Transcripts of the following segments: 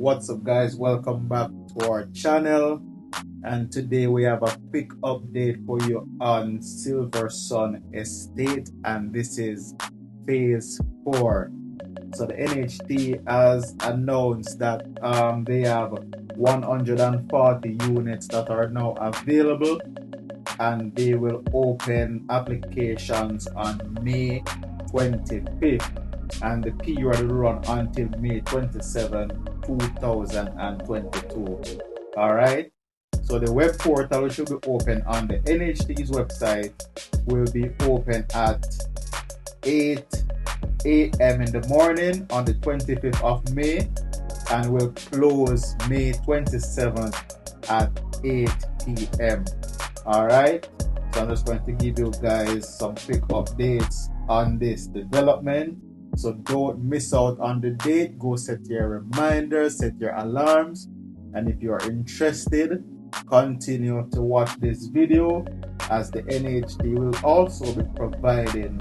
What's up, guys? Welcome back to our channel, and today we have a quick update for you on SilverSun Estate, and this is phase 4. So the NHT has announced that they have 140 units that are now available, and they will open applications on May 25th, and the period will run until May 27, 2022. Alright, so the web portal, which will be open on the NHT's website, will be open at 8 a.m. in the morning on the 25th of May, and will close May 27th at 8 p.m. Alright, so I'm just going to give you guys some quick updates on this development. So don't miss out on the date. Go set your reminders, set your alarms, and if you are interested, continue to watch this video, as the NHT will also be providing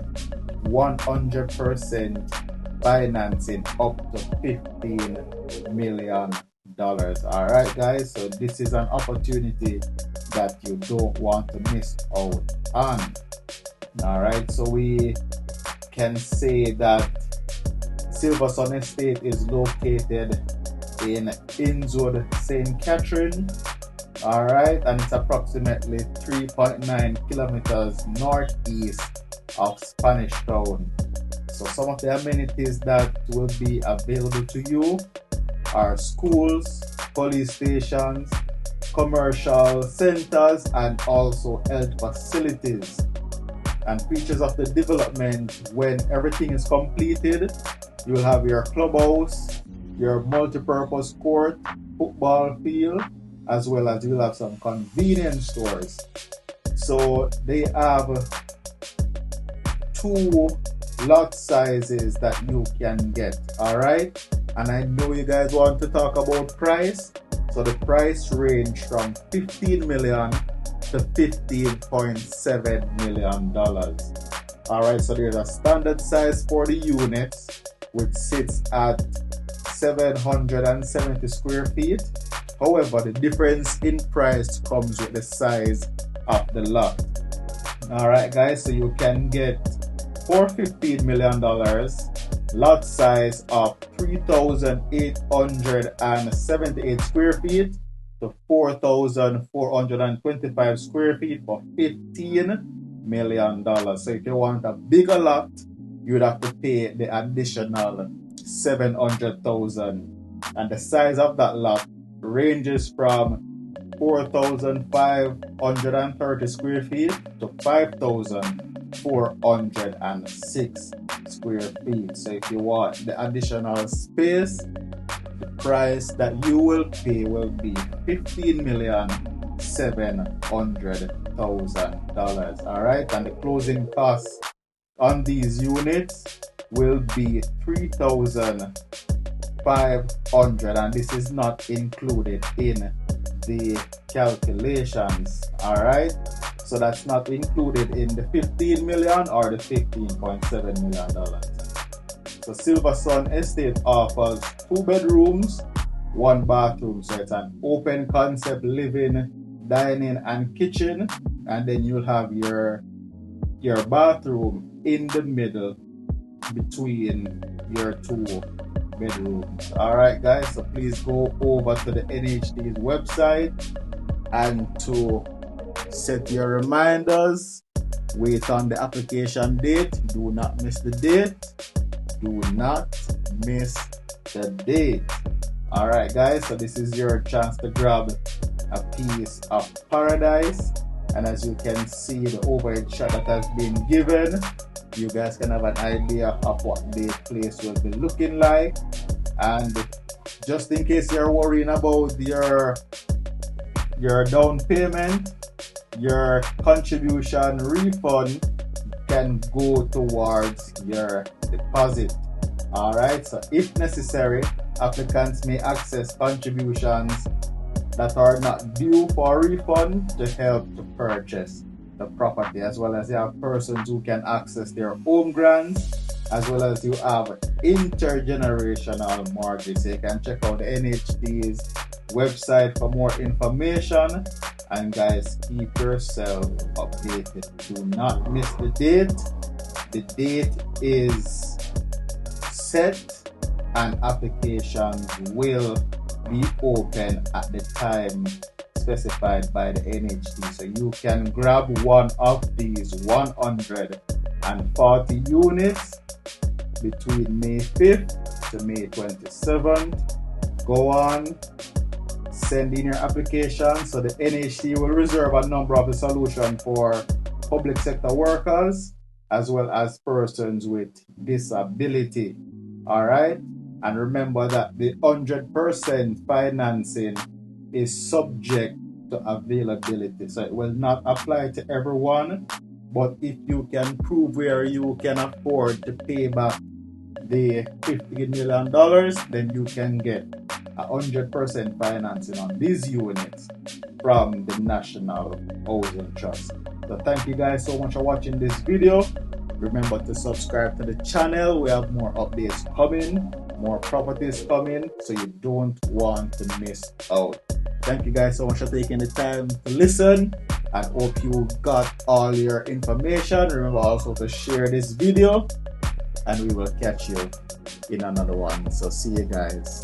100% financing up to $15 million. Alright, guys, so this is an opportunity that you don't want to miss out on. Alright, so we can say that SilverSun Estate is located in Innswood, St. Catherine. Alright, and it's approximately 3.9 kilometers northeast of Spanish Town. So some of the amenities that will be available to you are schools, police stations, commercial centers, and also health facilities. And features of the development: when everything is completed, you will have your clubhouse, your multi-purpose court, football field, as well as you'll have some convenience stores. So they have 2 lot sizes that you can get. Alright, and I know you guys want to talk about price, so the price range from $15 million to $15.7 million. Alright, so there's a standard size for the units, which sits at 770 square feet. However, the difference in price comes with the size of the lot. Alright, guys, so you can get for $15 million lot size of 3,878 square feet to 4,425 square feet for $15 million. So if you want a bigger lot, you would have to pay the additional $700,000, and the size of that lot ranges from 4,530 square feet to 5,406 square feet. So if you want the additional space, the price that you will pay will be $15,700,000. Alright, and the closing costs on these units will be $3,500, and this is not included in the calculations. Alright, so that's not included in the $15 million or the $15.7 million. So SilverSun Estate offers 2 bedrooms, 1 bathroom, so it's an open concept living, dining, and kitchen, and then you'll have your bathroom in the middle between your 2 bedrooms. Alright, guys, so please go over to the NHT's website and to set your reminders. Wait on the application date. Do not miss the date. Do not miss the date. Alright, guys, so this is your chance to grab a piece of paradise, and as you can see, the overhead shot that has been given, you guys can have an idea of what the place will be looking like. And just in case you're worrying about your down payment, your contribution refund can go towards your deposit. Alright, so if necessary, applicants may access contributions that are not due for refund to help to purchase the property, as well as you have persons who can access their home grants as well as you have intergenerational mortgage. So you can check out the NHD's website for more information. And guys, keep yourself updated. Do not miss the date. The date is set and applications will be open at the time specified by the NHD. So you can grab one of these 140 units between May 5th to May 27th. Go on, send in your application. So the NHD will reserve a number of the solution for public sector workers as well as persons with disability. All right, and remember that the 100% financing is subject to availability, so it will not apply to everyone. But if you can prove where you can afford to pay back the $15 million, then you can get 100% financing on these units from the National Housing Trust. So thank you guys so much for watching this video. Remember to subscribe to the channel. We have more updates coming, more properties coming, so you don't want to miss out. Thank you guys so much for taking the time to listen, and hope you got all your information. Remember also to share this video, and we will catch you in another one. So see you guys.